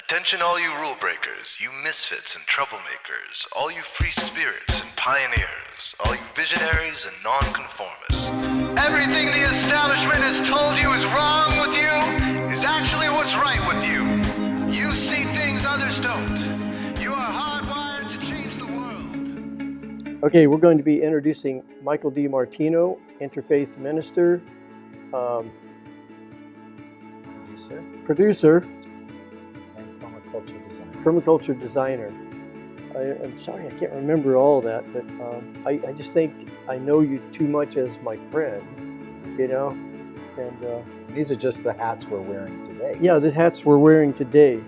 Attention all you rule breakers, you misfits and troublemakers, all you free spirits and pioneers, all you visionaries and nonconformists. Everything the establishment has told you is wrong with you is actually what's right with you. You see things others don't. You are hardwired to change the world. Okay, we're going to be introducing Michael DiMartino, interfaith minister, producer, permaculture designer. I'm sorry, I can't remember all that, but I just think I know you too much as my friend, you know? And these are just the hats we're wearing today. Yeah, the hats we're wearing today.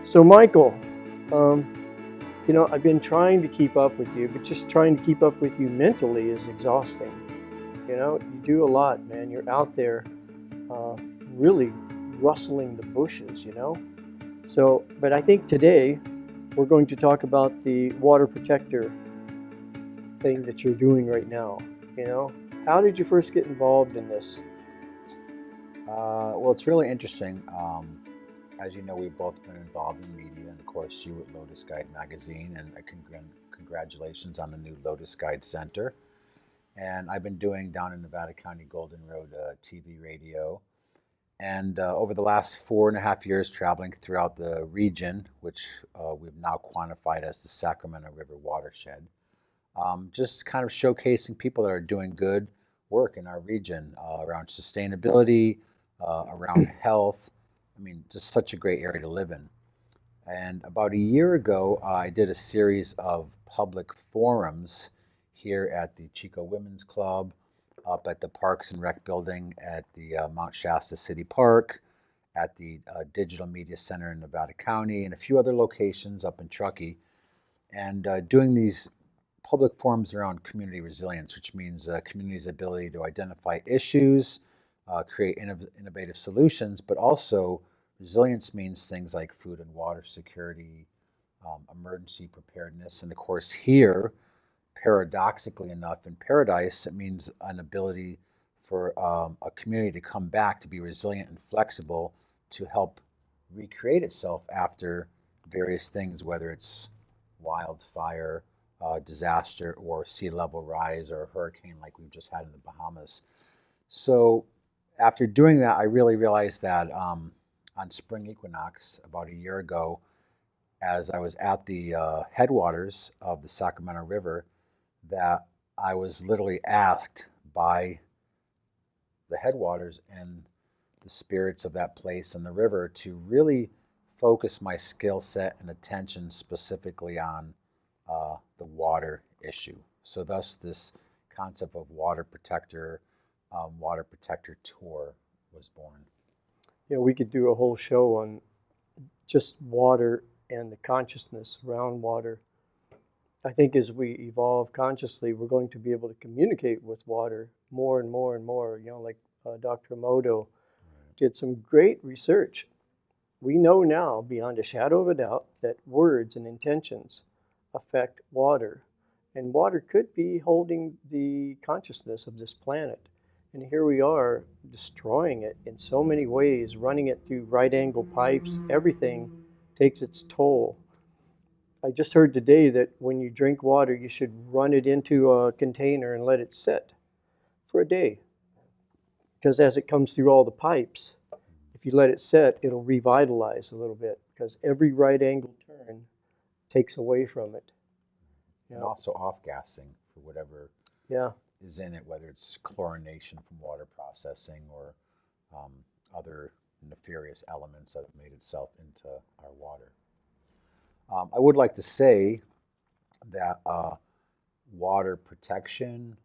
So Michael, you know, I've been trying to keep up with you, but just trying to keep up with you mentally is exhausting. You know, you do a lot, man. You're out there really rustling the bushes, you know? So, but I think today we're going to talk about the water protector thing that you're doing right now, you know? How did you first get involved in this? Well, it's really interesting. As you know, we've both been involved in media, and of course you at LotusGuide magazine, and congratulations on the new LotusGuide Center. And I've been doing down in Nevada County Golden Road TV radio. And over the last 4.5 years, traveling throughout the region, which we've now quantified as the Sacramento River watershed, just kind of showcasing people that are doing good work in our region around sustainability, around health. I mean, just such a great area to live in. And about a year ago, I did a series of public forums here at the Chico Women's Club, up at the Parks and Rec building at the Mount Shasta City Park, at the Digital Media Center in Nevada County, and a few other locations up in Truckee, and doing these public forums around community resilience, which means community's ability to identify issues, create innovative solutions, but also resilience means things like food and water security, emergency preparedness, and of course here, paradoxically enough, in Paradise, it means an ability for a community to come back, to be resilient and flexible, to help recreate itself after various things, whether it's wildfire, disaster, or sea level rise, or a hurricane like we've just had in the Bahamas. So after doing that, I really realized that on spring equinox about a year ago, as I was at the headwaters of the Sacramento River, that I was literally asked by the headwaters and the spirits of that place and the river to really focus my skill set and attention specifically on the water issue. So thus this concept of water protector tour was born. You know, we could do a whole show on just water and the consciousness around water. I think as we evolve consciously, we're going to be able to communicate with water more and more and more. You know, like Dr. Emoto did some great research. We know now, beyond a shadow of a doubt, that words and intentions affect water. And water could be holding the consciousness of this planet. And here we are destroying it in so many ways, running it through right-angle pipes. Everything takes its toll. I just heard today that when you drink water, you should run it into a container and let it sit for a day. Because as it comes through all the pipes, if you let it sit, it'll revitalize a little bit, because every right angle turn takes away from it. And also off-gassing for whatever is in it, whether it's chlorination from water processing or other nefarious elements that have made itself into our water. I would like to say that water protection,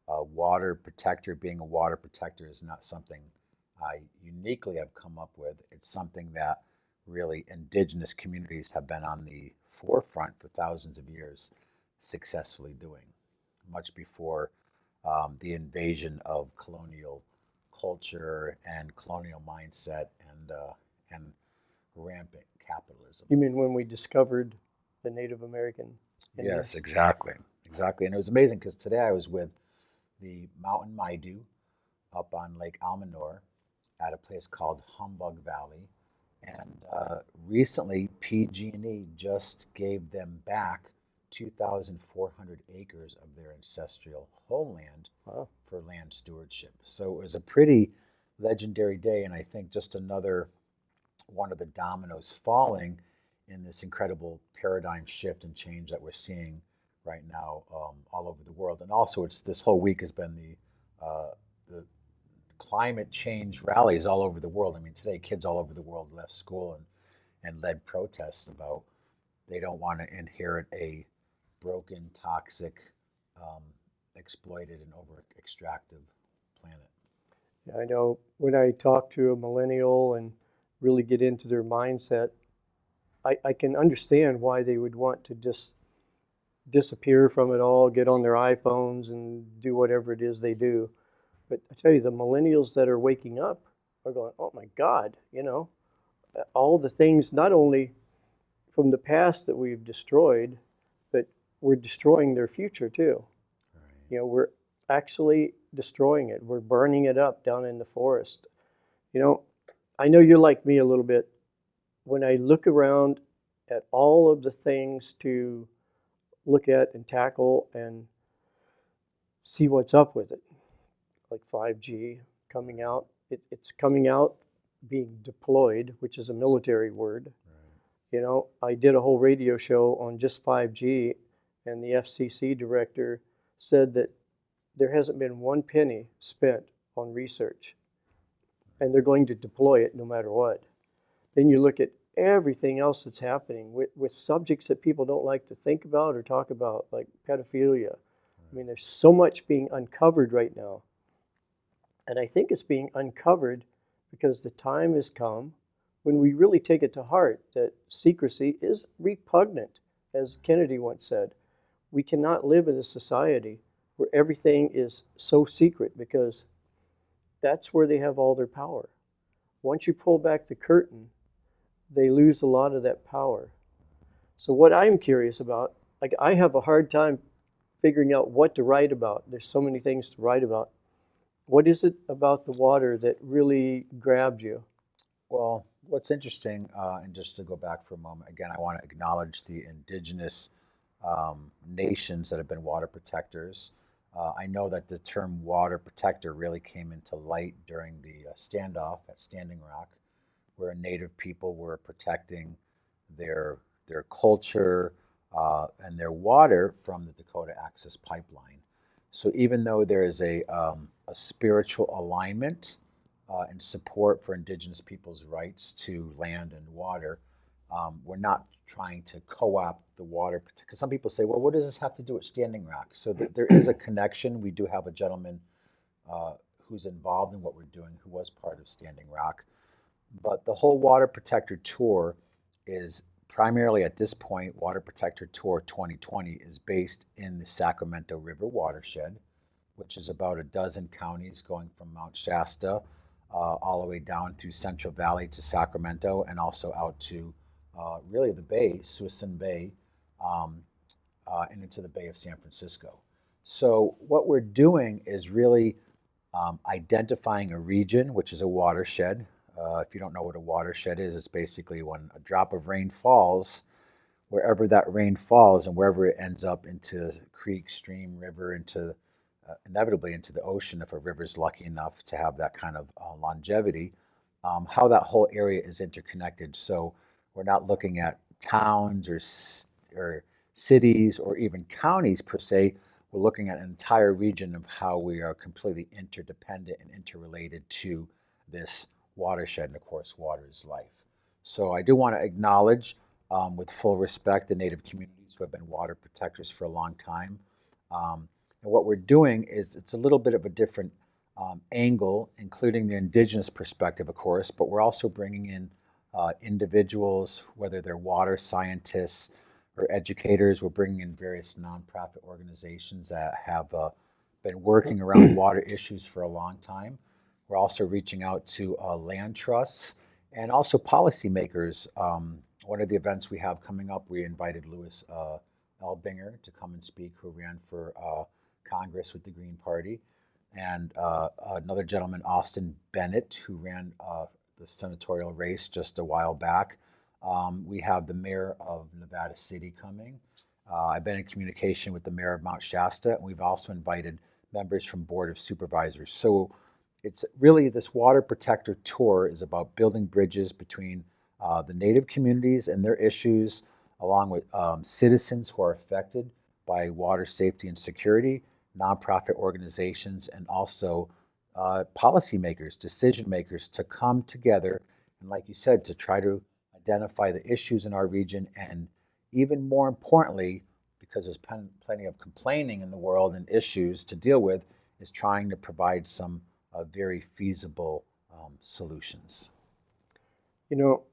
water protector, being a water protector is not something I uniquely have come up with. It's something that really indigenous communities have been on the forefront for thousands of years successfully doing, much before the invasion of colonial culture and colonial mindset and rampant capitalism. You mean when we discovered the Native American Indians? Yes, exactly. And it was amazing because today I was with the Mountain Maidu up on Lake Almanor at a place called Humbug Valley. And recently, PG&E just gave them back 2,400 acres of their ancestral homeland Wow. for land stewardship. So it was a pretty legendary day, and I think just another one of the dominoes falling in this incredible paradigm shift and change that we're seeing right now all over the world. And also, it's this whole week has been the climate change rallies all over the world. I mean, today kids all over the world left school and led protests about they don't want to inherit a broken, toxic, um, exploited, and over extractive planet. Yeah, I know when I talk to a millennial and really get into their mindset, I can understand why they would want to just disappear from it all, get on their iPhones and do whatever it is they do. But I tell you, the millennials that are waking up are going, oh my God, all the things not only from the past that we've destroyed, but we're destroying their future too. Right. We're actually destroying it. We're burning it up down in the forest. I know you're like me a little bit. When I look around at all of the things to look at and tackle and see what's up with it, like 5G coming out, it's coming out being deployed, which is a military word. Right. I did a whole radio show on just 5G, and the FCC director said that there hasn't been one penny spent on research, and they're going to deploy it no matter what. Then you look at everything else that's happening with subjects that people don't like to think about or talk about, like pedophilia. I mean, there's so much being uncovered right now. And I think it's being uncovered because the time has come when we really take it to heart that secrecy is repugnant, as Kennedy once said. We cannot live in a society where everything is so secret, because that's where they have all their power. Once you pull back the curtain, they lose a lot of that power. So what I'm curious about, like, I have a hard time figuring out what to write about. There's so many things to write about. What is it about the water that really grabbed you? Well, what's interesting, and just to go back for a moment, again, I want to acknowledge the indigenous nations that have been water protectors. I know that the term water protector really came into light during the standoff at Standing Rock, where Native people were protecting their culture and their water from the Dakota Access Pipeline. So even though there is a spiritual alignment and support for Indigenous people's rights to land and water, we're not trying to co-opt the water. Because some people say, well, what does this have to do with Standing Rock? So there is a connection. We do have a gentleman who's involved in what we're doing, who was part of Standing Rock. But the whole Water Protector Tour is primarily at this point, Water Protector Tour 2020 is based in the Sacramento River watershed, which is about a dozen counties going from Mount Shasta all the way down through Central Valley to Sacramento, and also out to really the Bay, Suisun Bay, um, and into the Bay of San Francisco. So what we're doing is really identifying a region, which is a watershed. If you don't know what a watershed is, it's basically when a drop of rain falls, wherever that rain falls and wherever it ends up into creek, stream, river, into inevitably into the ocean, if a river is lucky enough to have that kind of longevity, how that whole area is interconnected. So we're not looking at towns or cities or even counties per se. We're looking at an entire region of how we are completely interdependent and interrelated to this watershed. And of course, water is life. So I do want to acknowledge, with full respect, the Native communities who have been water protectors for a long time. And what we're doing is it's a little bit of a different angle, including the indigenous perspective, of course, but we're also bringing in individuals, whether they're water scientists or educators. We're bringing in various nonprofit organizations that have been working around water issues for a long time. We're also reaching out to land trusts and also policymakers. One of the events we have coming up, we invited Louis Elbinger to come and speak, who ran for Congress with the Green Party, and another gentleman, Austin Bennett, who ran the senatorial race just a while back. We have the mayor of Nevada City coming. I've been in communication with the mayor of Mount Shasta, and we've also invited members from Board of Supervisors. So it's really, this Water Protector Tour is about building bridges between the Native communities and their issues, along with citizens who are affected by water safety and security, nonprofit organizations, and also policymakers, decision makers, to come together and, like you said, to try to identify the issues in our region, and even more importantly, because there's plenty of complaining in the world and issues to deal with, is trying to provide some very feasible solutions. You know,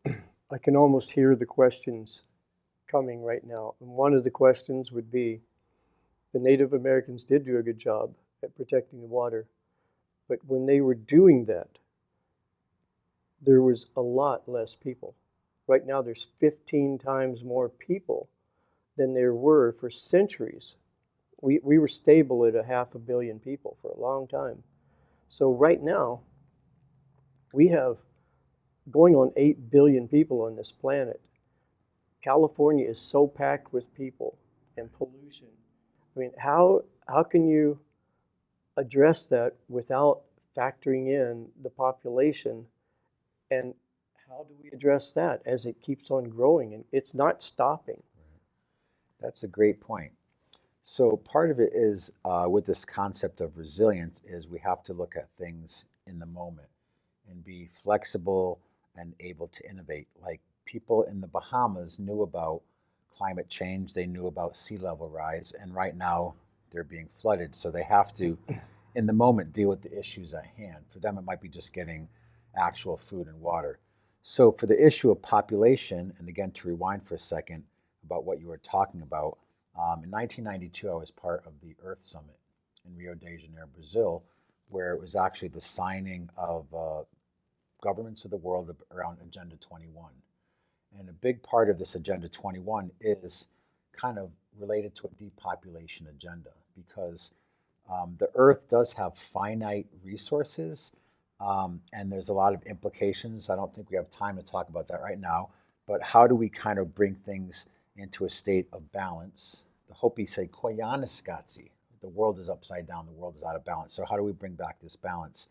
I can almost hear the questions coming right now. And one of the questions would be, the Native Americans did do a good job at protecting the water, but when they were doing that, there was a lot less people. Right now there's 15 times more people than there were for centuries. We were stable at 500 million people for a long time. So right now, we have going on 8 billion people on this planet. California is so packed with people and pollution. I mean, how can you address that without factoring in the population? And how do we address that as it keeps on growing? And it's not stopping. That's a great point. So part of it is with this concept of resilience is we have to look at things in the moment and be flexible and able to innovate. Like, people in the Bahamas knew about climate change, they knew about sea level rise, and right now they're being flooded. So they have to, in the moment, deal with the issues at hand. For them, it might be just getting actual food and water. So for the issue of population, and again, to rewind for a second about what you were talking about, in 1992, I was part of the Earth Summit in Rio de Janeiro, Brazil, where it was actually the signing of governments of the world around Agenda 21. And a big part of this Agenda 21 is kind of related to a depopulation agenda, because the Earth does have finite resources, and there's a lot of implications. I don't think we have time to talk about that right now, but how do we kind of bring things into a state of balance? The Hopi say, Koyaanisqatsi, the world is upside down, the world is out of balance. So how do we bring back this balance?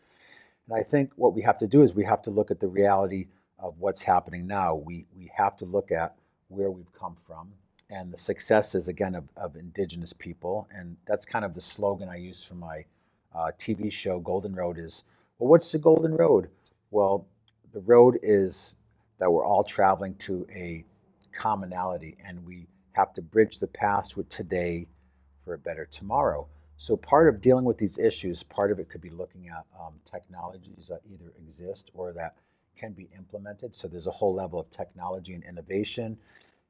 And I think what we have to do is we have to look at the reality of what's happening now. We have to look at where we've come from and the successes, again, of indigenous people. And that's kind of the slogan I use for my TV show, Golden Road, is, well, what's the Golden Road? Well, the road is that we're all traveling to a commonality, and we have to bridge the past with today for a better tomorrow. So part of dealing with these issues, part of it could be looking at technologies that either exist or that can be implemented. So there's a whole level of technology and innovation.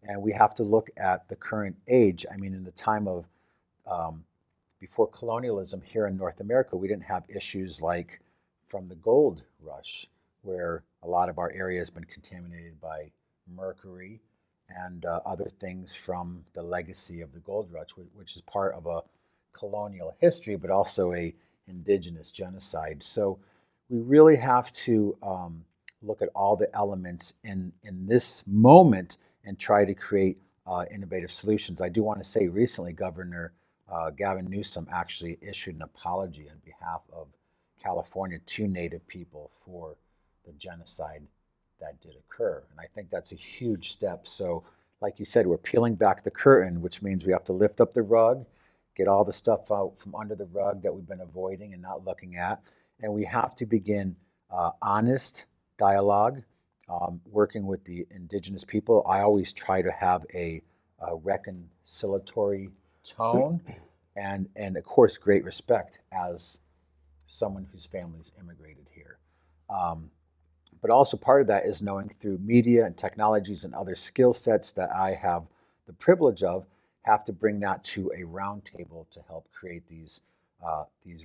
And we have to look at the current age. I mean, in the time of before colonialism here in North America, we didn't have issues like from the gold rush, where a lot of our area has been contaminated by mercury and other things from the legacy of the gold rush, which is part of a colonial history, but also a indigenous genocide. So we really have to look at all the elements in this moment and try to create innovative solutions. I do want to say recently, Governor Gavin Newsom actually issued an apology on behalf of California to Native people for the genocide that did occur. And I think that's a huge step. So like you said, we're peeling back the curtain, which means we have to lift up the rug, get all the stuff out from under the rug that we've been avoiding and not looking at. And we have to begin honest dialogue, working with the indigenous people. I always try to have a reconciliatory tone and of course, great respect as someone whose family's immigrated here. But also part of that is knowing through media and technologies and other skill sets that I have the privilege of, have to bring that to a round table to help create these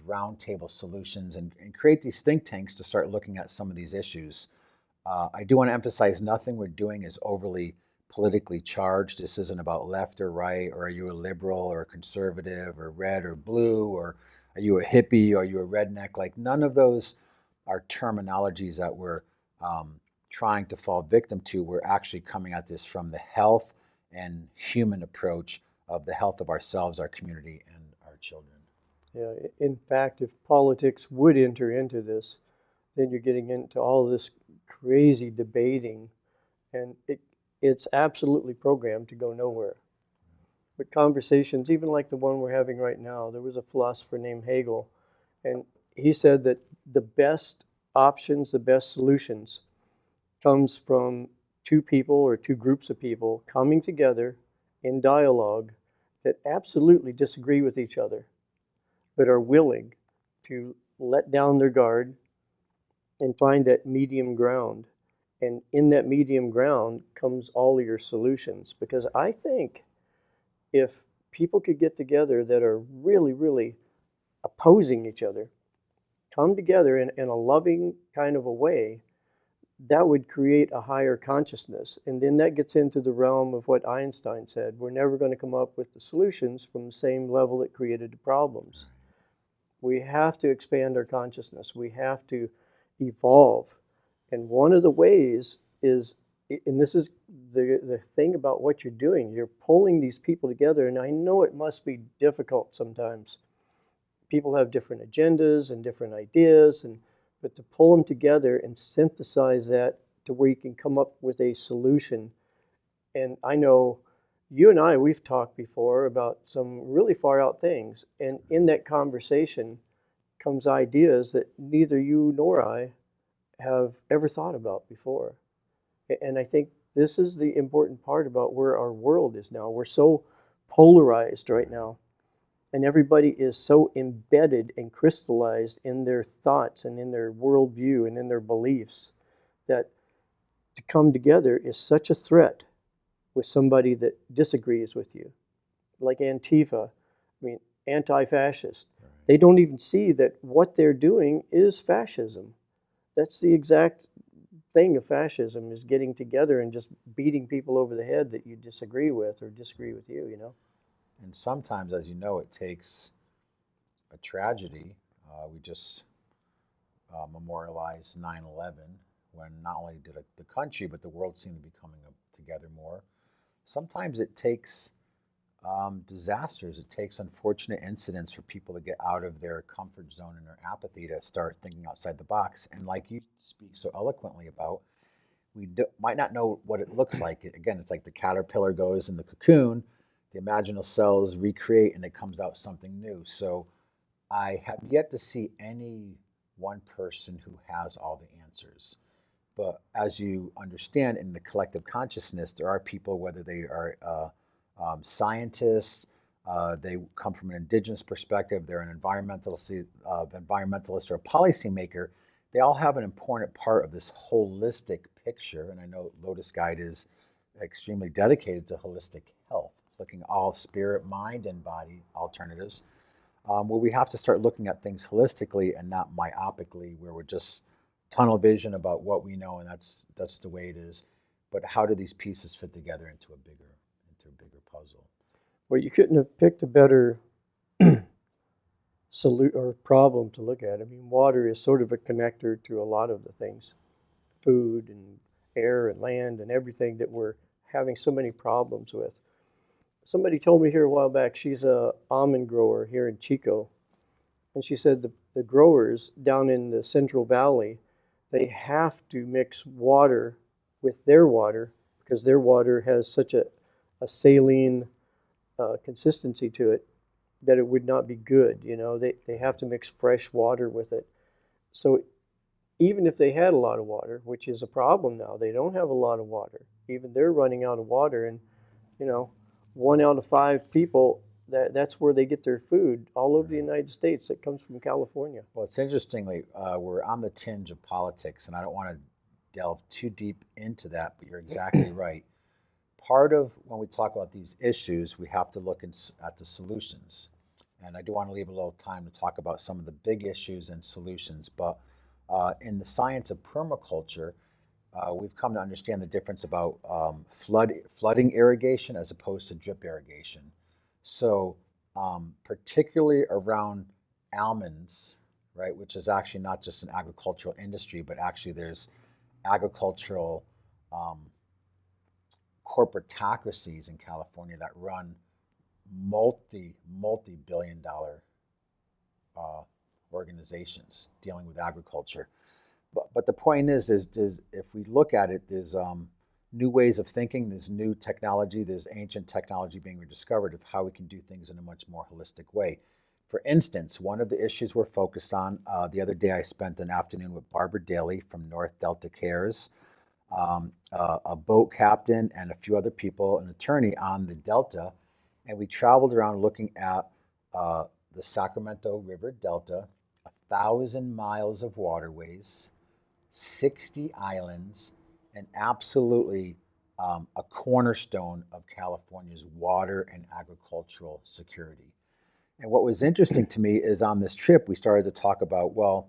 round table solutions and create these think tanks to start looking at some of these issues. I do want to emphasize nothing we're doing is overly politically charged. This isn't about left or right, or are you a liberal or a conservative or red or blue, or are you a hippie or are you a redneck? Like, none of those are terminologies that we're trying to fall victim to. We're actually coming at this from the health and human approach of the health of ourselves, our community, and our children. Yeah, in fact, if politics would enter into this, then you're getting into all this crazy debating, and it's absolutely programmed to go nowhere. But conversations, even like the one we're having right now, there was a philosopher named Hegel, and he said that the best options, the best solutions, comes from two people or two groups of people coming together in dialogue that absolutely disagree with each other, but are willing to let down their guard and find that medium ground. And in that medium ground comes all of your solutions. Because I think if people could get together that are really, really opposing each other, come together in a loving kind of a way, that would create a higher consciousness. And then that gets into the realm of what Einstein said. We're never going to come up with the solutions from the same level that created the problems. We have to expand our consciousness. We have to evolve. And one of the ways is, and this is the thing about what you're doing, you're pulling these people together, and I know it must be difficult sometimes. People have different agendas and different ideas, but to pull them together and synthesize that to where you can come up with a solution. And I know you and I, we've talked before about some really far out things. And in that conversation comes ideas that neither you nor I have ever thought about before. And I think this is the important part about where our world is now. We're so polarized right now. And everybody is so embedded and crystallized in their thoughts and in their worldview and in their beliefs that to come together is such a threat with somebody that disagrees with you. Like Antifa, anti-fascist. Right. They don't even see that what they're doing is fascism. That's the exact thing of fascism, is getting together and just beating people over the head that you disagree with or disagree with you, you know? And sometimes, as you know, it takes a tragedy. We just memorialized 9/11, when not only did the country, but the world seemed to be coming together more. Sometimes it takes disasters. It takes unfortunate incidents for people to get out of their comfort zone and their apathy to start thinking outside the box. And like you speak so eloquently about, we might not know what it looks like. Again, it's like the caterpillar goes in the cocoon, the imaginal cells recreate, and it comes out something new. So I have yet to see any one person who has all the answers. But as you understand, in the collective consciousness, there are people, whether they are scientists, they come from an indigenous perspective, they're an environmentalist or a policymaker. They all have an important part of this holistic picture. And I know LotusGuide is extremely dedicated to holistic health, looking at all spirit, mind, and body alternatives, where we have to start looking at things holistically and not myopically, where we're just tunnel vision about what we know, and that's the way it is. But how do these pieces fit together into a bigger puzzle? Well, you couldn't have picked a better problem to look at. I mean, water is sort of a connector to a lot of the things, food and air and land and everything that we're having so many problems with. Somebody told me here a while back, she's a almond grower here in Chico, and she said the growers down in the Central Valley, they have to mix water with their water because their water has such a saline consistency to it that it would not be good. You know, they have to mix fresh water with it. So even if they had a lot of water, which is a problem now, they don't have a lot of water. Even they're running out of water, and 1 out of 5 people, that's where they get their food all over the United States. It comes from California. Well, it's interestingly, we're on the tinge of politics, and I don't want to delve too deep into that, but you're exactly right. Part of when we talk about these issues, we have to look at the solutions. And I do want to leave a little time to talk about some of the big issues and solutions. But in the science of permaculture, we've come to understand the difference about flooding irrigation as opposed to drip irrigation. So particularly around almonds, right, which is actually not just an agricultural industry, but actually there's agricultural um, corporatocracies in California that run multi-billion dollar uh, organizations dealing with agriculture. But the point is if we look at it, there's new ways of thinking, there's new technology, there's ancient technology being rediscovered of how we can do things in a much more holistic way. For instance, one of the issues we're focused on, the other day I spent an afternoon with Barbara Daly from North Delta Cares, a boat captain, and a few other people, an attorney on the Delta, and we traveled around looking at the Sacramento River Delta, 1,000 miles of waterways, 60 islands, and absolutely a cornerstone of California's water and agricultural security. And what was interesting to me is on this trip, we started to talk about, well,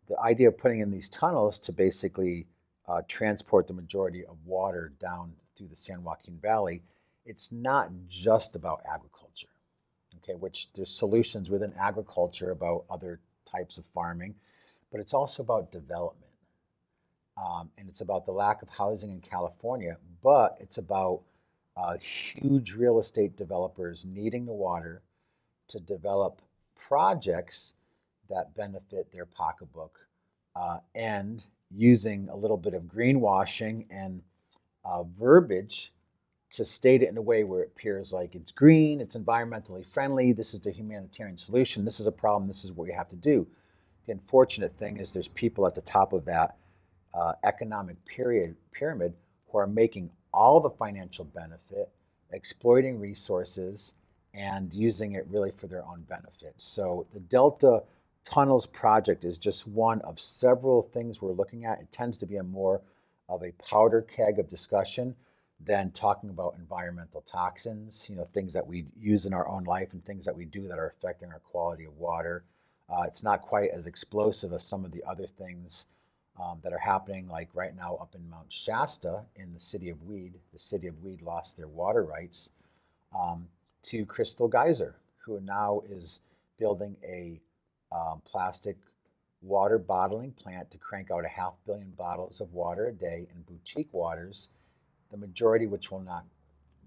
the idea of putting in these tunnels to basically transport the majority of water down through the San Joaquin Valley, it's not just about agriculture, okay, which there's solutions within agriculture about other types of farming, but it's also about development. And it's about the lack of housing in California, but it's about huge real estate developers needing the water to develop projects that benefit their pocketbook and using a little bit of greenwashing and verbiage to state it in a way where it appears like it's green, it's environmentally friendly, this is the humanitarian solution, this is a problem, this is what we have to do. The unfortunate thing is there's people at the top of that economic pyramid who are making all the financial benefit, exploiting resources, and using it really for their own benefit. So the Delta Tunnels project is just one of several things we're looking at. It tends to be a more of a powder keg of discussion than talking about environmental toxins, things that we use in our own life and things that we do that are affecting our quality of water. It's not quite as explosive as some of the other things that are happening, like right now up in Mount Shasta in the city of Weed. The city of Weed lost their water rights to Crystal Geyser, who now is building a plastic water bottling plant to crank out 500 million bottles of water a day in boutique waters, the majority which will not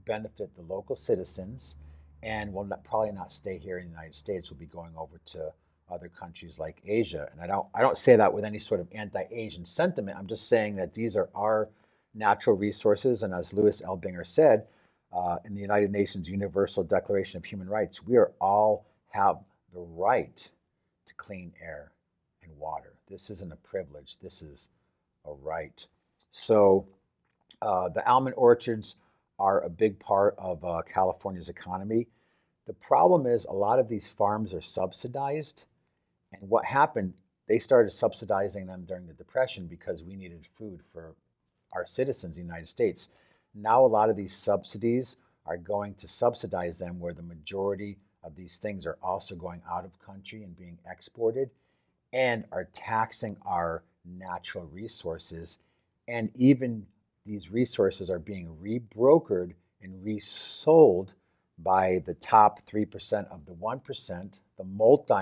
benefit the local citizens and will probably not stay here in the United States, will be going over to other countries like Asia. And I don't say that with any sort of anti-Asian sentiment. I'm just saying that these are our natural resources. And as Louis Elbinger said, in the United Nations Universal Declaration of Human Rights, we are all have the right to clean air and water. This isn't a privilege. This is a right. So the almond orchards are a big part of California's economy. The problem is a lot of these farms are subsidized. And what happened, they started subsidizing them during the Depression because we needed food for our citizens in the United States. Now a lot of these subsidies are going to subsidize them where the majority of these things are also going out of country and being exported and are taxing our natural resources. And even these resources are being rebrokered and resold by the top 3% of the 1%, the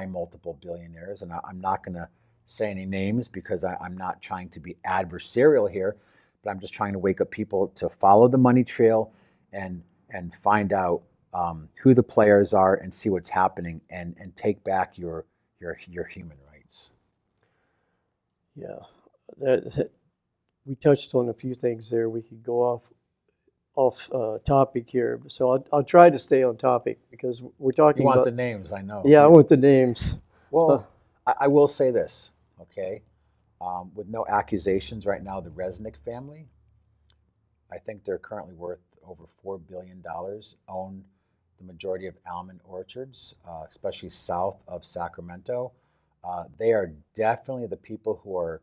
multiple billionaires. And I'm not going to say any names because I'm not trying to be adversarial here, but I'm just trying to wake up people to follow the money trail and find out who the players are and see what's happening and take back your human rights. Yeah, that we touched on a few things there. We could go off topic here, so I'll try to stay on topic because we're talking You want about the names, I know. Yeah, I want the names. Well, I will say this, okay? With no accusations right now, the Resnick family, I think they're currently worth over $4 billion, own the majority of almond orchards, especially south of Sacramento. They are definitely the people who are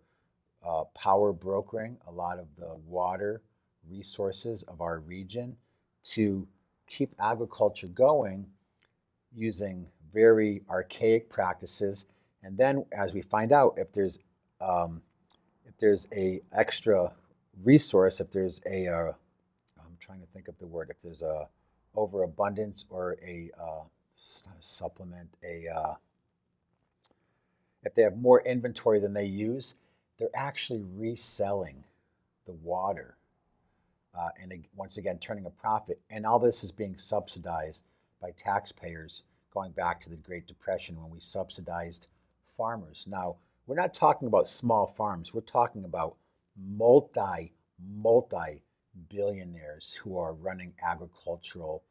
power brokering a lot of the water resources of our region to keep agriculture going using very archaic practices. And then as we find out, if there's a extra resource, if there's I'm trying to think of the word, if there's a overabundance or it's not a supplement, if they have more inventory than they use, they're actually reselling the water, once again turning a profit. And all this is being subsidized by taxpayers going back to the Great Depression when we subsidized farmers. Now, we're not talking about small farms. We're talking about multi billionaires who are running agricultural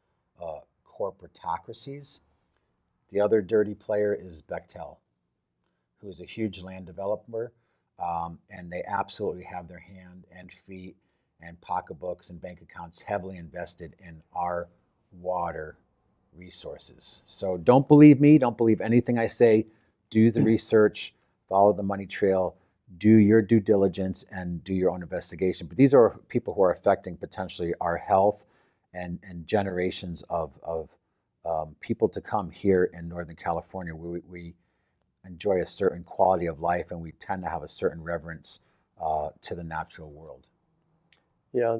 corporatocracies. The other dirty player is Bechtel, who is a huge land developer, and they absolutely have their hand and feet and pocketbooks and bank accounts heavily invested in our water resources. So don't believe me, don't believe anything I say. Do the research, follow the money trail, do your due diligence, and do your own investigation. But these are people who are affecting potentially our health and generations of people to come here in Northern California, where we enjoy a certain quality of life and we tend to have a certain reverence to the natural world. Yeah,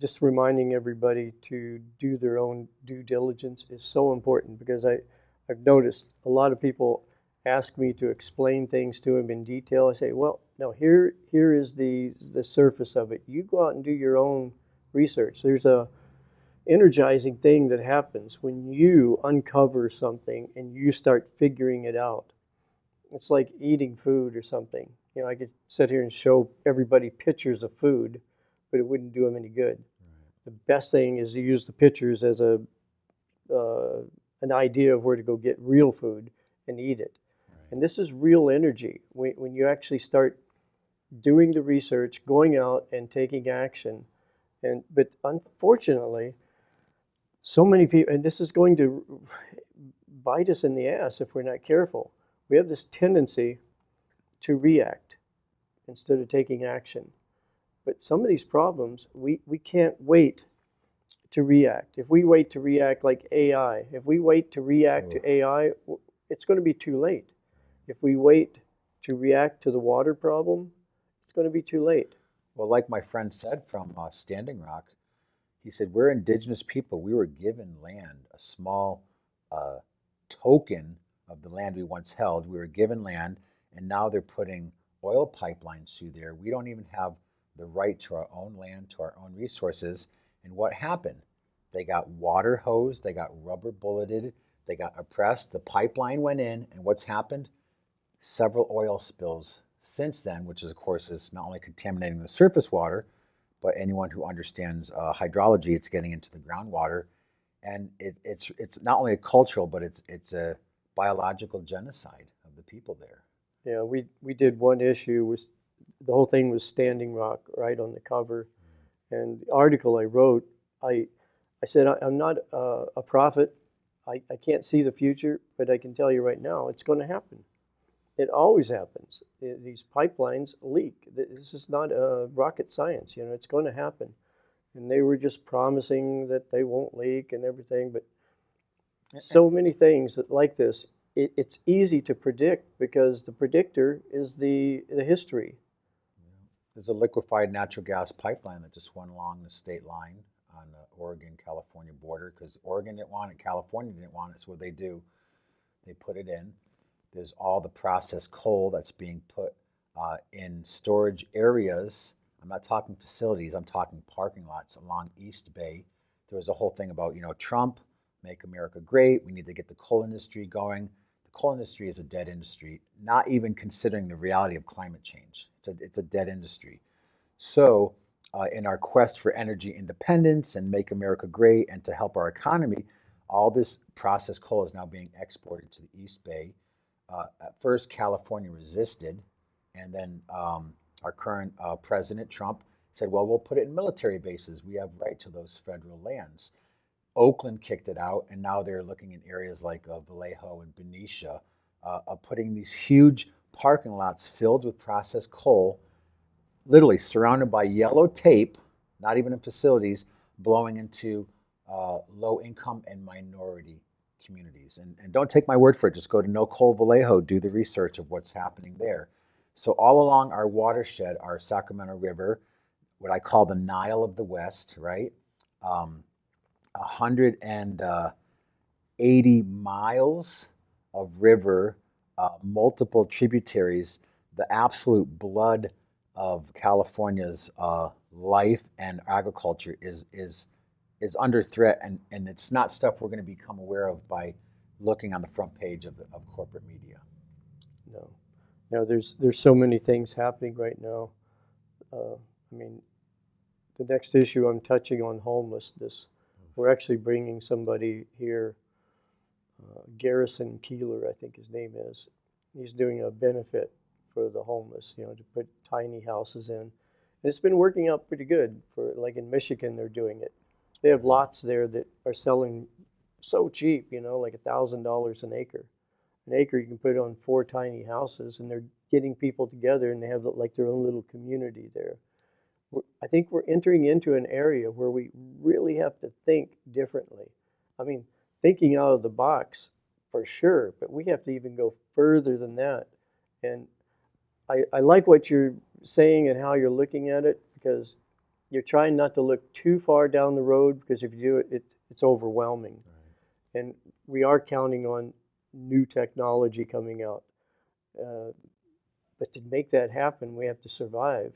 just reminding everybody to do their own due diligence is so important, because I've noticed a lot of people ask me to explain things to them in detail. I say, well, no, here is the surface of it. You go out and do your own research. There's a energizing thing that happens when you uncover something and you start figuring it out. It's like eating food or something. You know, I could sit here and show everybody pictures of food, but it wouldn't do them any good. Right. The best thing is to use the pictures as an idea of where to go get real food and eat it. Right. And this is real energy. When you actually start doing the research, going out and taking action. But unfortunately, so many people, and this is going to bite us in the ass if we're not careful. We have this tendency to react instead of taking action. But some of these problems, we can't wait to react. If we wait to react like AI, if we wait to react to AI, it's going to be too late. If we wait to react to the water problem, it's going to be too late. Well, like my friend said from Standing Rock, he said, we're indigenous people. We were given land, a small token of the land we once held. We were given land, and now they're putting oil pipelines through there. We don't even have the right to our own land, to our own resources. And what happened? They got water hosed, they got rubber bulleted, they got oppressed, the pipeline went in, and what's happened? Several oil spills since then, which is, of course, is not only contaminating the surface water, but anyone who understands hydrology, it's getting into the groundwater. And it's not only a cultural, but it's a biological genocide of the people there. Yeah, we did one issue, was the whole thing was Standing Rock right on the cover. And the article I wrote, I said, I'm not a prophet. I can't see the future, but I can tell you right now, it's going to happen. It always happens. These pipelines leak. This is not rocket science. You know, it's going to happen. And they were just promising that they won't leak and everything. But so many things like this, it's easy to predict because the predictor is the history. There's a liquefied natural gas pipeline that just went along the state line on the Oregon-California border because Oregon didn't want it, California didn't want it, so what they do, they put it in. There's all the processed coal that's being put in storage areas. I'm not talking facilities, I'm talking parking lots along East Bay. There was a whole thing about, Trump, make America great, we need to get the coal industry going. The coal industry is a dead industry, not even considering the reality of climate change. It's a dead industry. So in our quest for energy independence and make America great and to help our economy, all this processed coal is now being exported to the East Bay. At first, California resisted, and then our current president, Trump, said, well, we'll put it in military bases. We have right to those federal lands. Oakland kicked it out, and now they're looking in areas like Vallejo and Benicia, putting these huge parking lots filled with processed coal, literally surrounded by yellow tape, not even in facilities, blowing into low-income and minority communities. And don't take my word for it. Just go to No Coal Vallejo, do the research of what's happening there. So all along our watershed, our Sacramento River, what I call the Nile of the West, right? 180 miles of river, multiple tributaries, the absolute blood of California's life and agriculture is under threat, and it's not stuff we're going to become aware of by looking on the front page of corporate media. No, no. There's so many things happening right now. I mean, the next issue I'm touching on homelessness. We're actually bringing somebody here, Garrison Keeler, I think his name is. He's doing a benefit for the homeless, you know, to put tiny houses in. And it's been working out pretty good. For like in Michigan, they're doing it. They have lots there that are selling so cheap, you know, like $1,000 an acre. An acre you can put on 4 tiny houses, and they're getting people together, and they have like their own little community there. I think we're entering into an area where we really have to think differently. I mean, thinking out of the box for sure, but we have to even go further than that. And I like what you're saying and how you're looking at it, because you're trying not to look too far down the road, because if you do it, it's overwhelming. Right. And we are counting on new technology coming out. But to make that happen, we have to survive.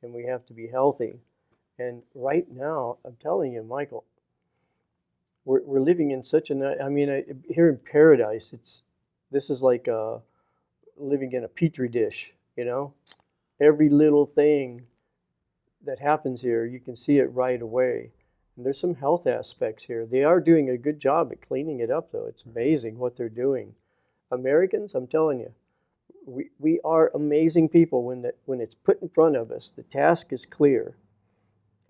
And we have to be healthy. And right now, I'm telling you, Michael, we're living in such I mean, here in paradise, this is like living in a petri dish, you know? Every little thing that happens here, you can see it right away. And there's some health aspects here. They are doing a good job at cleaning it up, though. It's amazing what they're doing. Americans, I'm telling you, we are amazing people when it's put in front of us. The task is clear,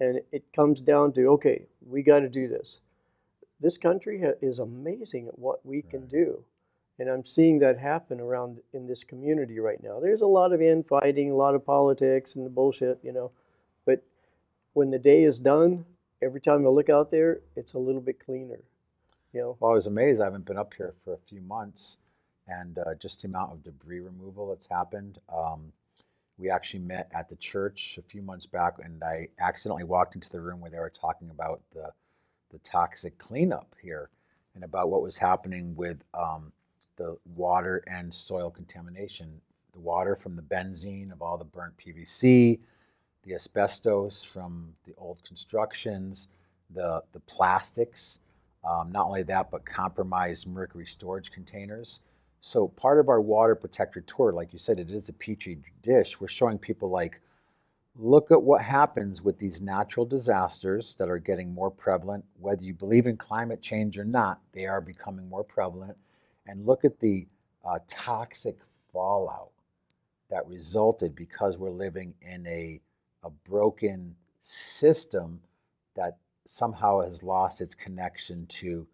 and it comes down to, okay, we got to do this. This country is amazing at what we can do, and I'm seeing that happen around in this community right now. There's a lot of infighting, a lot of politics and the bullshit, you know, but when the day is done, every time I look out there, it's a little bit cleaner, you know. Well, I was amazed. I haven't been up here for a few months, and just the amount of debris removal that's happened. We actually met at the church a few months back, and I accidentally walked into the room where they were talking about the toxic cleanup here, and about what was happening with the water and soil contamination. The water from the benzene of all the burnt PVC, the asbestos from the old constructions, the plastics, not only that, but compromised mercury storage containers. So part of our water protector tour, like you said, it is a petri dish. We're showing people like, look at what happens with these natural disasters that are getting more prevalent. Whether you believe in climate change or not, they are becoming more prevalent. And look at the toxic fallout that resulted because we're living in a broken system that somehow has lost its connection to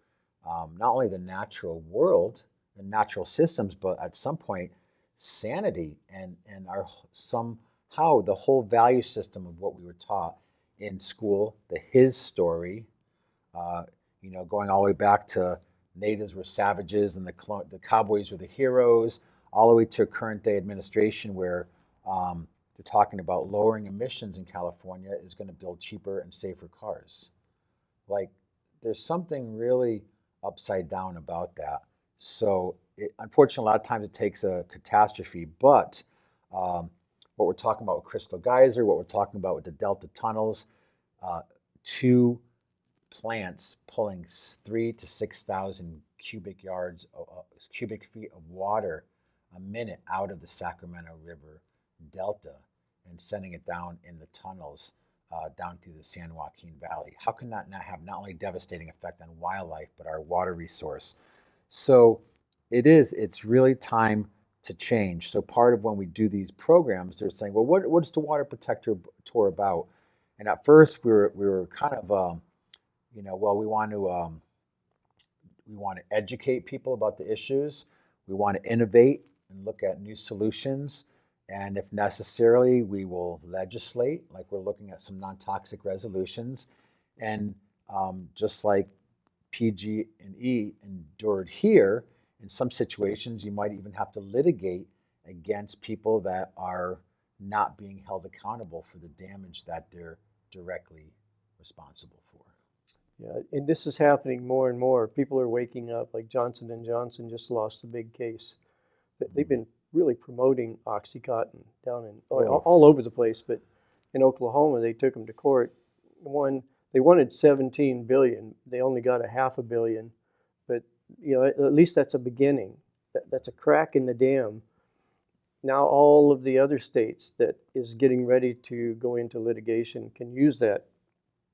not only the natural world and natural systems, but at some point sanity and our somehow the whole value system of what we were taught in school, the his story, you know, going all the way back to natives were savages and the cowboys were the heroes, all the way to current day administration where they're talking about lowering emissions in California is going to build cheaper and safer cars. Like, there's something really upside down about that. So, unfortunately, a lot of times it takes a catastrophe, but what we're talking about with Crystal Geyser, what we're talking about with the Delta tunnels, 2 plants pulling 3,000 to 6,000 cubic feet of water a minute out of the Sacramento River Delta and sending it down in the tunnels down through the San Joaquin Valley. How can that not have not only devastating effect on wildlife, but our water resource? So it's really time to change. So part of when we do these programs, they're saying, well, what's the Water Protector Tour about? And at first we were kind of, you know, well, we want to educate people about the issues. We want to innovate and look at new solutions. And if necessarily, we will legislate, like we're looking at some non-toxic resolutions. And just like PG&E endured here, in some situations, you might even have to litigate against people that are not being held accountable for the damage that they're directly responsible for. Yeah, and this is happening more and more. People are waking up. Like Johnson & Johnson just lost a big case. They've been really promoting OxyContin down in Oh. all over the place. But in Oklahoma, they took them to court. They wanted 17 billion. They only got a $500 million. But at least that's a beginning. That's a crack in the dam. Now all of the other states that is getting ready to go into litigation can use that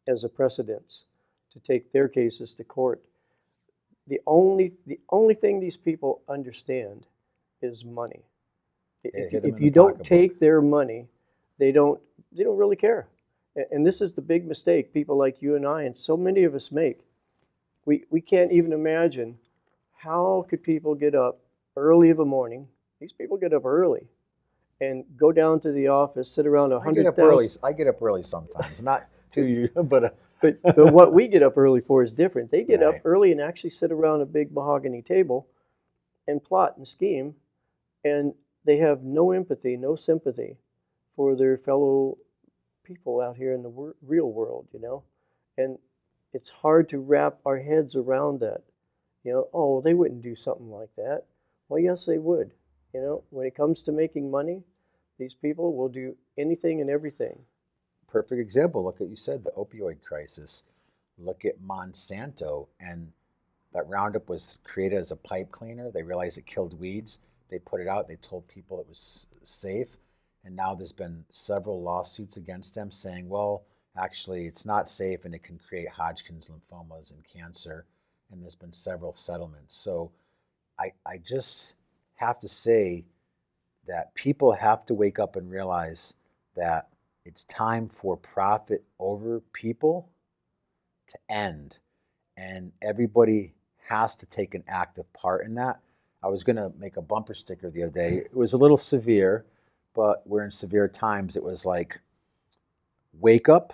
as a precedence to take their cases to court. The only thing these people understand is money. If you don't take their money, they don't really care. And this is the big mistake people like you and I and so many of us make. We can't even imagine how could people get up early of a morning. These people get up early and go down to the office, sit around 100,000. I get up early sometimes, not to you, but But what we get up early for is different. They get up Right. early and actually sit around a big mahogany table and plot and scheme, and they have no empathy, no sympathy for their fellow people out here in the real world, And it's hard to wrap our heads around that. Oh, they wouldn't do something like that. Well, yes, they would. When it comes to making money, these people will do anything and everything. perfect example. Look at, you said, the opioid crisis. Look at Monsanto, and that Roundup was created as a pipe cleaner. They realized it killed weeds. They put it out. They told people it was safe. And now there's been several lawsuits against them saying, well, actually, it's not safe and it can create Hodgkin's lymphomas and cancer. And there's been several settlements. So I just have to say that people have to wake up and realize that it's time for profit over people to end. And everybody has to take an active part in that. I was going to make a bumper sticker the other day. It was a little severe, but we're in severe times. It was like, wake up,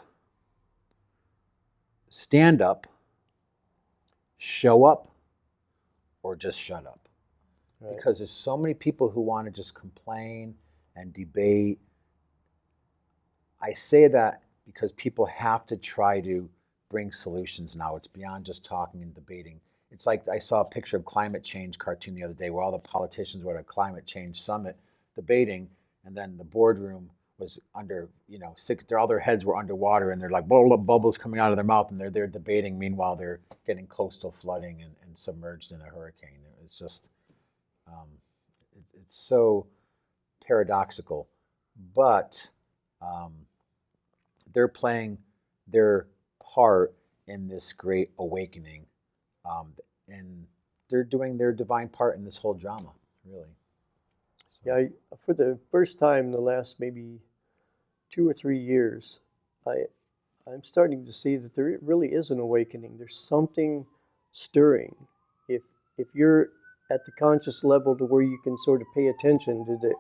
stand up, show up, or just shut up. Right. Because there's so many people who want to just complain and debate. I say that because people have to try to bring solutions now. It's beyond just talking and debating. It's like I saw a picture of climate change cartoon the other day where all the politicians were at a climate change summit debating, and then the boardroom was under, all their heads were underwater, and they're like bubbles coming out of their mouth, and they're there debating. Meanwhile, they're getting coastal flooding and submerged in a hurricane. It's just, it's so paradoxical, but they're playing their part in this great awakening, and they're doing their divine part in this whole drama, really. So. Yeah, for the first time in the last maybe 2 or 3 years, I'm starting to see that there really is an awakening. There's something stirring. If you're at the conscious level to where you can sort of pay attention to the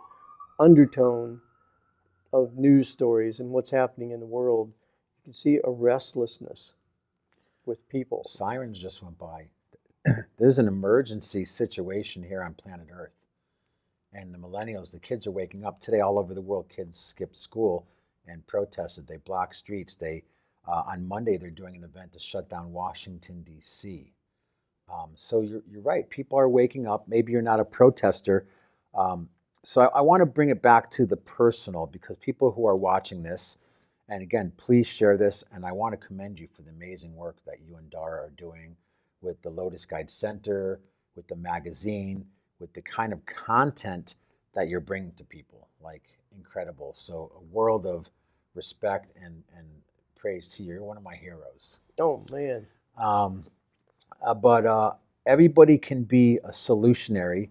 undertone of news stories and what's happening in the world, you can see a restlessness with people. Sirens just went by. There's an emergency situation here on planet Earth. And the millennials, the kids are waking up. Today, all over the world, kids skipped school and protested. They blocked streets. On Monday, they're doing an event to shut down Washington, D.C. So you're right. People are waking up. Maybe you're not a protester. So I want to bring it back to the personal, because people who are watching this, and again, please share this, and I want to commend you for the amazing work that you and Dara are doing with the LotusGuide Center, with the magazine, with the kind of content that you're bringing to people. Like, incredible. So a world of respect and praise to you. You're one of my heroes. Oh, man. But everybody can be a solutionary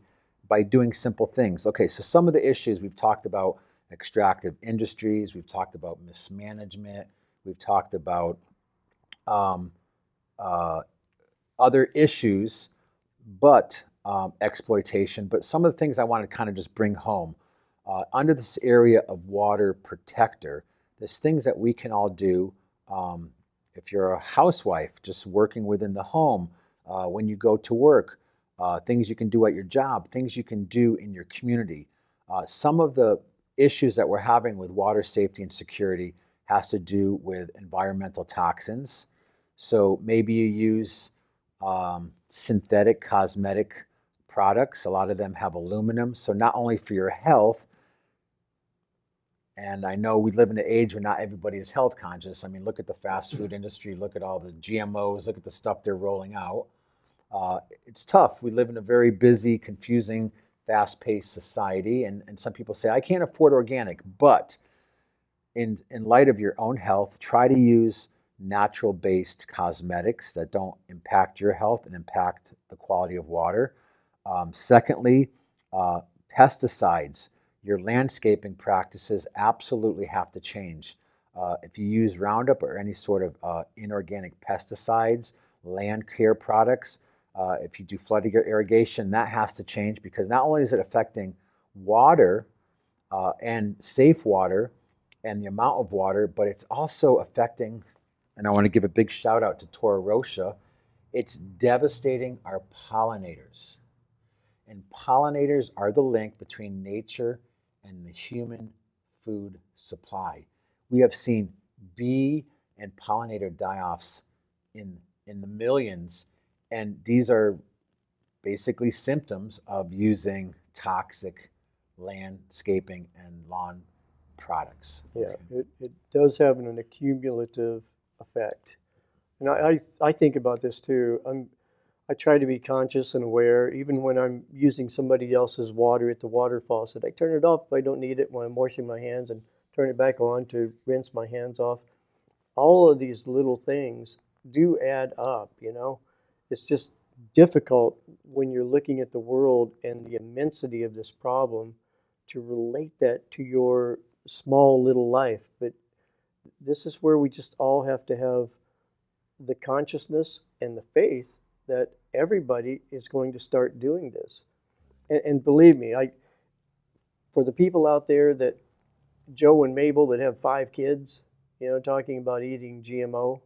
by doing simple things. Okay, so some of the issues we've talked about: extractive industries, we've talked about mismanagement, we've talked about other issues, but exploitation. But some of the things I want to kind of just bring home under this area of water protector, there's things that we can all do. If you're a housewife, just working within the home, when you go to work, things you can do at your job, things you can do in your community. Some of the issues that we're having with water safety and security has to do with environmental toxins. So maybe you use synthetic cosmetic products. A lot of them have aluminum. So not only for your health, and I know we live in an age where not everybody is health conscious. I mean, look at the fast food industry, look at all the GMOs, look at the stuff they're rolling out. It's tough. We live in a very busy, confusing, fast-paced society, and some people say, I can't afford organic, but in light of your own health, try to use natural-based cosmetics that don't impact your health and impact the quality of water. Secondly, pesticides. Your landscaping practices absolutely have to change. If you use Roundup or any sort of inorganic pesticides, land care products, if you do flood irrigation, that has to change, because not only is it affecting water and safe water and the amount of water, but it's also affecting, and I want to give a big shout out to Toro Rocha, it's devastating our pollinators. And pollinators are the link between nature and the human food supply. We have seen bee and pollinator die-offs in the millions, and these are basically symptoms of using toxic landscaping and lawn products. Yeah, it does have an accumulative effect. And I think about this too. I try to be conscious and aware, even when I'm using somebody else's water at the water faucet. I turn it off if I don't need it when I'm washing my hands, and turn it back on to rinse my hands off. All of these little things do add up, you know. It's just difficult when you're looking at the world and the immensity of this problem to relate that to your small little life. But this is where we just all have to have the consciousness and the faith that everybody is going to start doing this. And believe me, for the people out there, that Joe and Mabel that have 5 kids, you know, talking about eating GMO,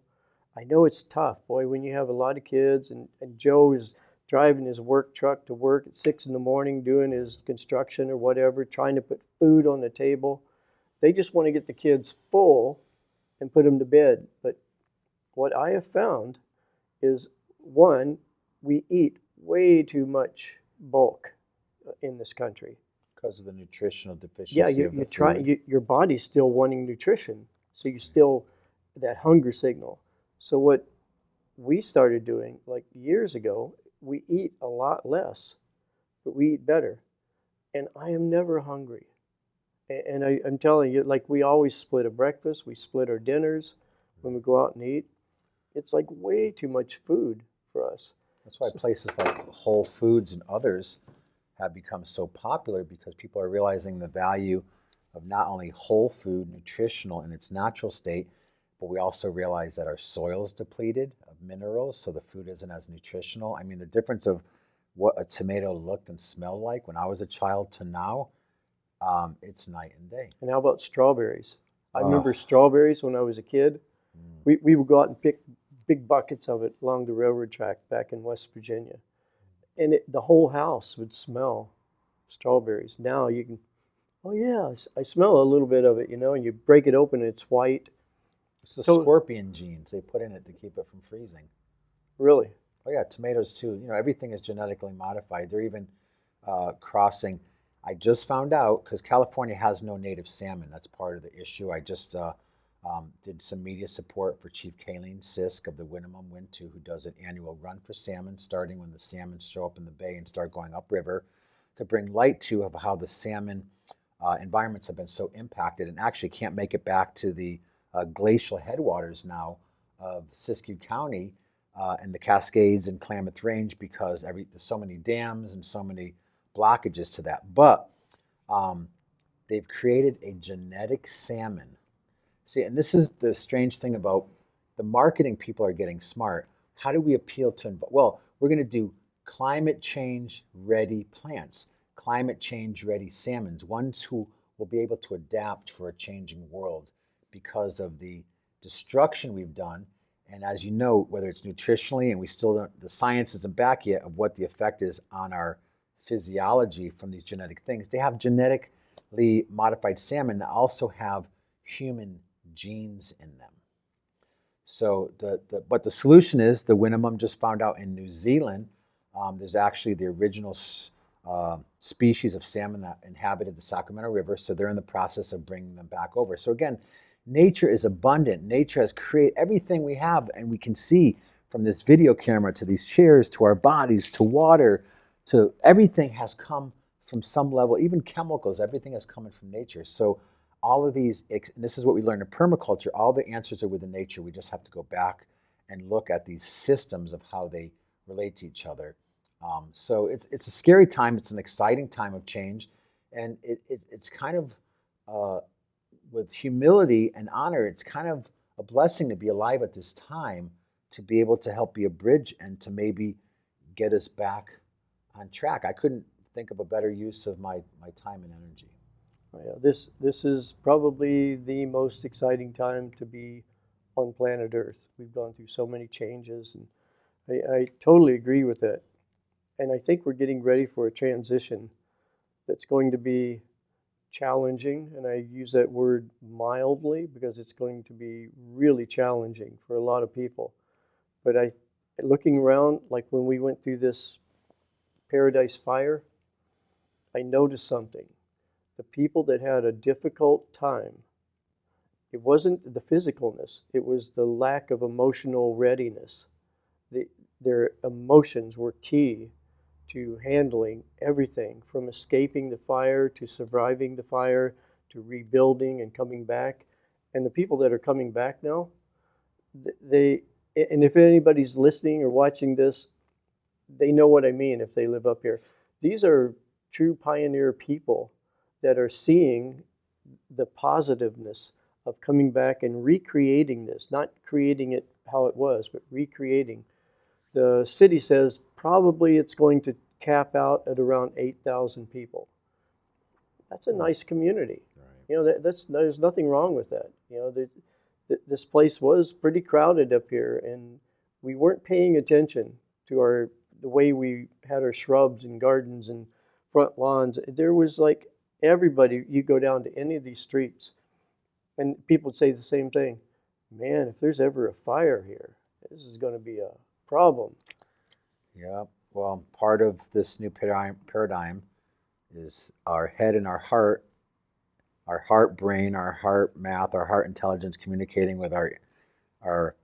I know it's tough, boy, when you have a lot of kids, and Joe is driving his work truck to work at 6 in the morning, doing his construction or whatever, trying to put food on the table. They just want to get the kids full and put them to bed. But what I have found is, one, we eat way too much bulk in this country. Because of the nutritional deficiency. Yeah, of the food. your body's still wanting nutrition, so you still, that hunger signal. So what we started doing, like years ago, we eat a lot less, but we eat better. And I am never hungry. And I'm telling you, like, we always split a breakfast, we split our dinners when we go out and eat. It's like way too much food for us. That's why places like Whole Foods and others have become so popular, because people are realizing the value of not only whole food, nutritional in its natural state, but we also realize that our soil is depleted of minerals, so the food isn't as nutritional. I mean, the difference of what a tomato looked and smelled like when I was a child to now, it's night and day. And how about strawberries? I remember strawberries when I was a kid. We would go out and pick big buckets of it along the railroad track back in West Virginia. And the whole house would smell strawberries. Now you can, oh yeah, I smell a little bit of it, you know, and you break it open and it's white. It's the scorpion genes they put in it to keep it from freezing. Really? Oh yeah, tomatoes too. You know, everything is genetically modified. They're even crossing. I just found out, because California has no native salmon. That's part of the issue. I just did some media support for Chief Kayleen Sisk of the Winnemem Wintu, who does an annual run for salmon, starting when the salmon show up in the bay and start going upriver, to bring light to of how the salmon environments have been so impacted and actually can't make it back to the glacial headwaters now of Siskiyou County and the Cascades and Klamath Range, because there's so many dams and so many blockages to that. But they've created a genetic salmon. See, and this is the strange thing about the marketing. People are getting smart. How do we appeal to? Well, we're going to do climate change ready plants, climate change ready salmons, ones who will be able to adapt for a changing world because of the destruction we've done. And as you know, whether it's nutritionally, and we still don't, the science isn't back yet of what the effect is on our physiology from these genetic things. They have genetically modified salmon that also have human genes in them. So but the solution is, the Winnemem just found out in New Zealand, There's actually the original species of salmon that inhabited the Sacramento River, so they're in the process of bringing them back over. So again, nature is abundant. Nature has created everything we have, and we can see from this video camera to these chairs to our bodies to water to everything has come from some level, even chemicals, everything is coming from nature. So all of these, and this is what we learn in permaculture, all the answers are within nature. We just have to go back and look at these systems of how they relate to each other. So it's a scary time. It's an exciting time of change, and it's kind of with humility and honor. It's kind of a blessing to be alive at this time, to be able to help be a bridge and to maybe get us back on track. I couldn't think of a better use of my time and energy. Yeah, this is probably the most exciting time to be on planet Earth. We've gone through so many changes, and I totally agree with that. And I think we're getting ready for a transition that's going to be challenging, and I use that word mildly because it's going to be really challenging for a lot of people. But looking around, like when we went through this Paradise Fire, I noticed something. The people that had a difficult time, it wasn't the physicalness, it was the lack of emotional readiness. Their emotions were key to handling everything from escaping the fire to surviving the fire to rebuilding and coming back. And the people that are coming back now, and if anybody's listening or watching this, they know what I mean if they live up here. These are true pioneer people that are seeing the positiveness of coming back and recreating this, not creating it how it was, but recreating. The city says probably it's going to cap out at around 8,000 people. That's a nice community. Right. There's nothing wrong with that. This place was pretty crowded up here, and we weren't paying attention to the way we had our shrubs and gardens and front lawns. There was like everybody. You go down to any of these streets, and people would say the same thing. Man, if there's ever a fire here, this is going to be a problem. Yeah, well, part of this new paradigm is our head and our heart brain, our heart math, our heart intelligence communicating with our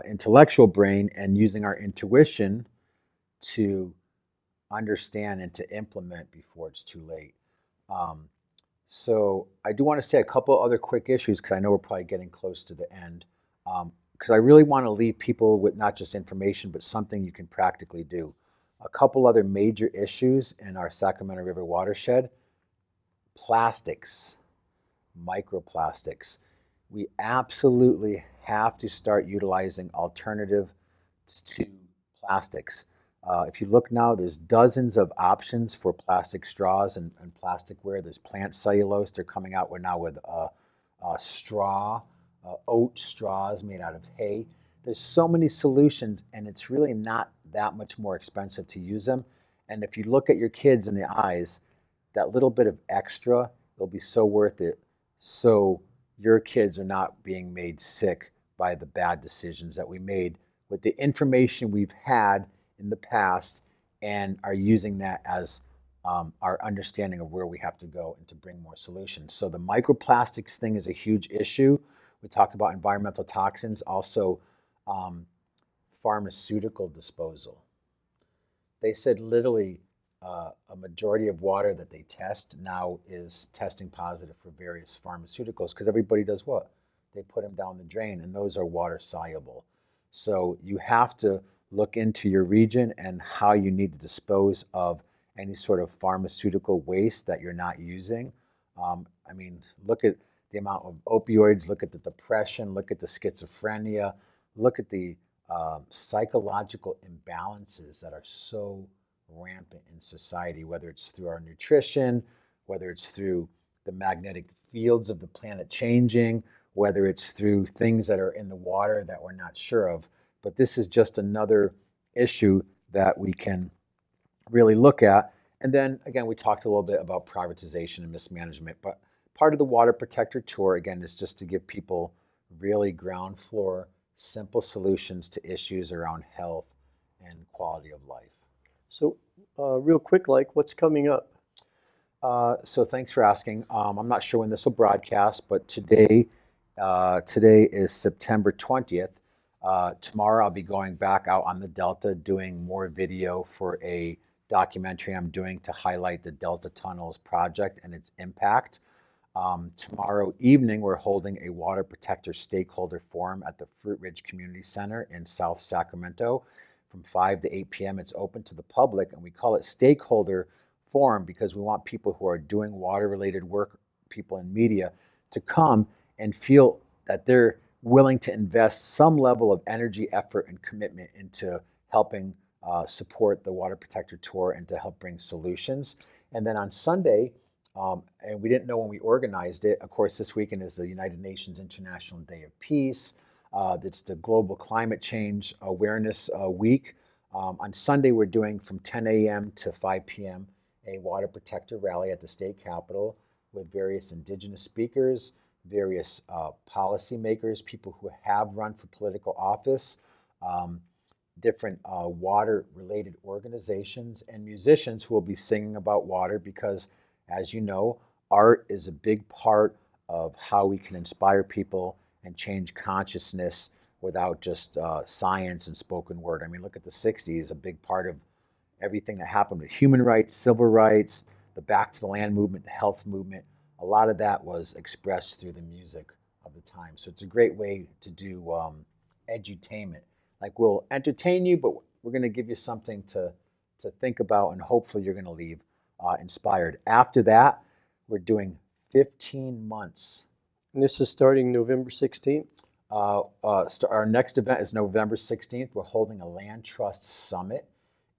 intellectual brain and using our intuition to understand and to implement before it's too late. So I do want to say a couple other quick issues because I know we're probably getting close to the end. Because I really want to leave people with not just information, but something you can practically do. A couple other major issues in our Sacramento River watershed: plastics, microplastics. We absolutely have to start utilizing alternatives to plastics. If you look now, there's dozens of options for plastic straws and plasticware. There's plant cellulose. They're coming out now with straw, oat straws made out of hay. There's so many solutions, and it's really not that much more expensive to use them. And if you look at your kids in the eyes, that little bit of extra, it'll be so worth it. So your kids are not being made sick by the bad decisions that we made with the information we've had in the past, and are using that as our understanding of where we have to go and to bring more solutions. So the microplastics thing is a huge issue. We talked about environmental toxins, also pharmaceutical disposal. They said literally a majority of water that they test now is testing positive for various pharmaceuticals because everybody does what? They put them down the drain, and those are water soluble. So you have to look into your region and how you need to dispose of any sort of pharmaceutical waste that you're not using. I mean, look at the amount of opioids, look at the depression, look at the schizophrenia, look at the psychological imbalances that are so rampant in society, whether it's through our nutrition, whether it's through the magnetic fields of the planet changing, whether it's through things that are in the water that we're not sure of. But this is just another issue that we can really look at. And then again, we talked a little bit about privatization and mismanagement, but part of the Water Protector Tour, again, is just to give people really ground floor, simple solutions to issues around health and quality of life. So, real quick, like, what's coming up? So thanks for asking. I'm not sure when this will broadcast, but today is September 20th. Tomorrow I'll be going back out on the Delta doing more video for a documentary I'm doing to highlight the Delta Tunnels project and its impact. Tomorrow evening, we're holding a water protector stakeholder forum at the Fruit Ridge Community Center in South Sacramento from 5 to 8 p.m. It's open to the public, and we call it stakeholder forum because we want people who are doing water related work, people in media, to come and feel that they're willing to invest some level of energy, effort, and commitment into helping support the Water Protector Tour and to help bring solutions. And then on Sunday, and we didn't know when we organized it. Of course, this weekend is the United Nations International Day of Peace. It's the Global Climate Change Awareness Week. On Sunday, we're doing from 10 a.m. to 5 p.m. a water protector rally at the state capitol with various indigenous speakers, various policymakers, people who have run for political office, different water-related organizations, and musicians who will be singing about water because, as you know, art is a big part of how we can inspire people and change consciousness without just science and spoken word. I mean, look at the 60s, a big part of everything that happened with human rights, civil rights, the Back to the Land movement, the health movement. A lot of that was expressed through the music of the time. So it's a great way to do edutainment. Like, we'll entertain you, but we're going to give you something to think about, and hopefully you're going to leave inspired. After that, we're doing 15 months. And this is starting November 16th? Our next event is November 16th. We're holding a land trust summit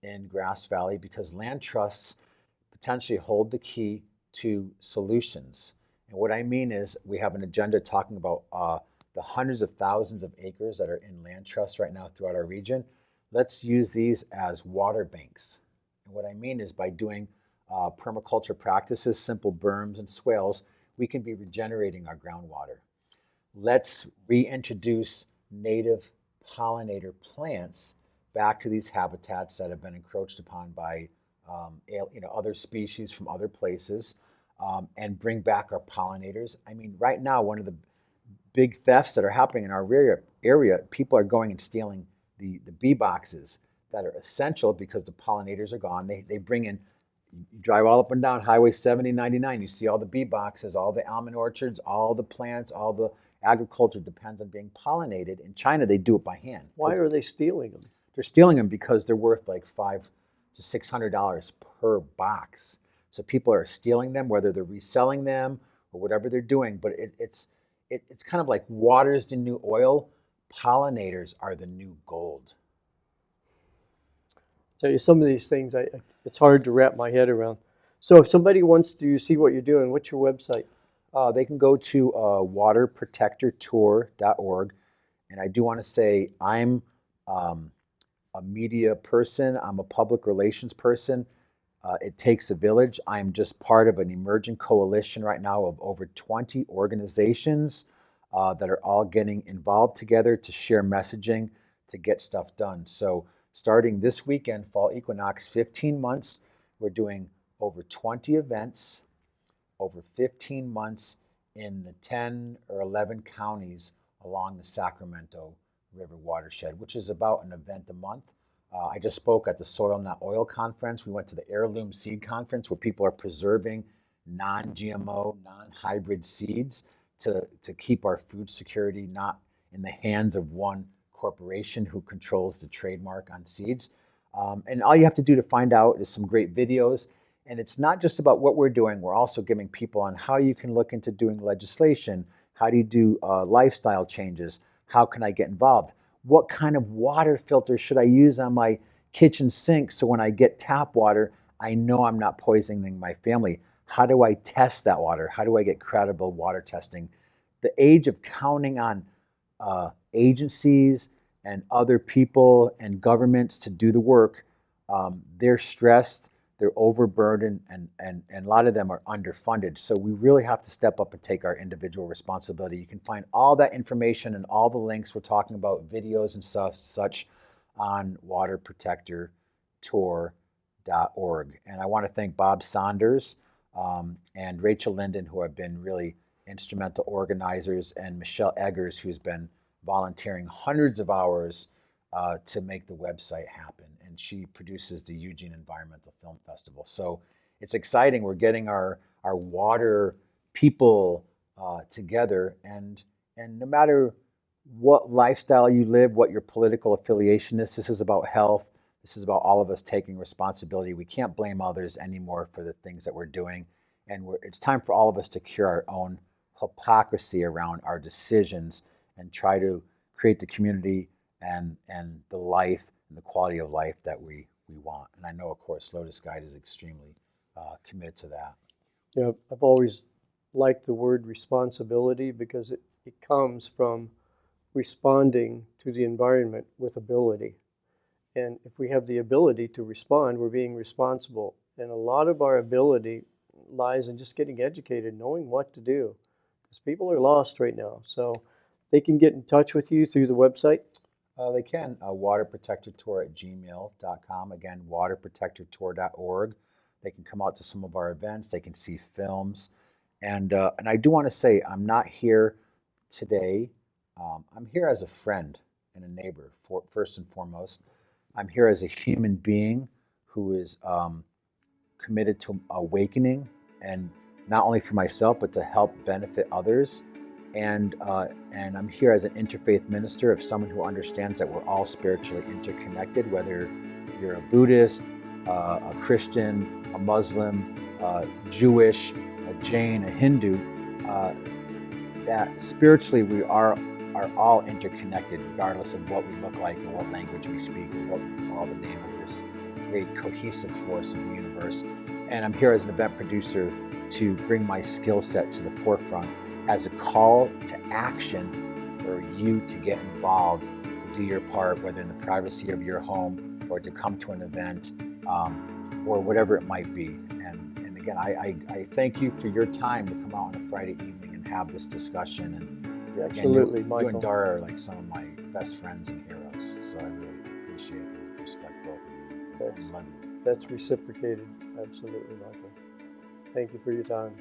in Grass Valley because land trusts potentially hold the key to solutions. And what I mean is we have an agenda talking about the hundreds of thousands of acres that are in land trusts right now throughout our region. Let's use these as water banks. And what I mean is by doing permaculture practices, simple berms and swales, we can be regenerating our groundwater. Let's reintroduce native pollinator plants back to these habitats that have been encroached upon by other species from other places, and bring back our pollinators. I mean, right now, one of the big thefts that are happening in our area, people are going and stealing the bee boxes that are essential because the pollinators are gone. They bring in, you drive all up and down Highway 70, 99, you see all the bee boxes, all the almond orchards, all the plants, all the agriculture depends on being pollinated. In China, they do it by hand. Why are they stealing them? They're stealing them because they're worth like $500 to $600 per box. So people are stealing them, whether they're reselling them or whatever they're doing. But it's kind of like water's the new oil. Pollinators are the new gold. Tell you, some of these things, it's hard to wrap my head around. So if somebody wants to see what you're doing, what's your website? They can go to waterprotectortour.org. And I do want to say I'm a media person. I'm a public relations person. It takes a village. I'm just part of an emerging coalition right now of over 20 organizations that are all getting involved together to share messaging to get stuff done. So starting this weekend, fall equinox, 15 months, we're doing over 20 events, over 15 months in the 10 or 11 counties along the Sacramento River watershed, which is about an event a month. I just spoke at the Soil Not Oil conference. We went to the Heirloom Seed Conference where people are preserving non-GMO, non-hybrid seeds to keep our food security not in the hands of one corporation who controls the trademark on seeds. And all you have to do to find out is some great videos. And it's not just about what we're doing. We're also giving people on how you can look into doing legislation. How do you do lifestyle changes? How can I get involved? What kind of water filter should I use on my kitchen sink so when I get tap water, I know I'm not poisoning my family? How do I test that water? How do I get credible water testing? The age of counting on agencies and other people and governments to do the work, they're stressed, they're overburdened, and a lot of them are underfunded. So we really have to step up and take our individual responsibility. You can find all that information and all the links we're talking about, videos and such on waterprotectortour.org. BBSradio.org. And I want to thank Bob Saunders and Rachel Linden, who have been really instrumental organizers, and Michelle Eggers, who's been volunteering hundreds of hours to make the website happen. And she produces the Eugene Environmental Film Festival. So it's exciting. We're getting our water people together, and no matter what lifestyle you live, what your political affiliation is, this is about health. This is about all of us taking responsibility. We can't blame others anymore for the things that we're doing. And it's time for all of us to cure our own hypocrisy around our decisions and try to create the community and the life and the quality of life that we want. And I know, of course, LotusGuide is extremely committed to that. Yeah, I've always liked the word responsibility because it comes from responding to the environment with ability. And if we have the ability to respond, we're being responsible. And a lot of our ability lies in just getting educated, knowing what to do. Because people are lost right now. So they can get in touch with you through the website. They can. Waterprotectortour@gmail.com. Again, waterprotectortour.org. They can come out to some of our events. They can see films. And I do want to say, I'm not here today. I'm here as a friend and a neighbor, first and foremost. I'm here as a human being who is committed to awakening, and not only for myself, but to help benefit others. And I'm here as an interfaith minister of someone who understands that we're all spiritually interconnected, whether you're a Buddhist, a Christian, a Muslim, Jewish, a Jain, a Hindu, that spiritually we are all interconnected, regardless of what we look like and what language we speak or what we call the name of this great cohesive force of the universe. And I'm here as an event producer to bring my skill set to the forefront as a call to action for you to get involved, to do your part, whether in the privacy of your home or to come to an event or whatever it might be. And again, I thank you for your time to come out on a Friday evening and have this discussion. And Absolutely, again, Michael. you and Dara are like some of my best friends and heroes. So I really appreciate and respect both of you. That's reciprocated. Absolutely, Michael. Thank you for your time.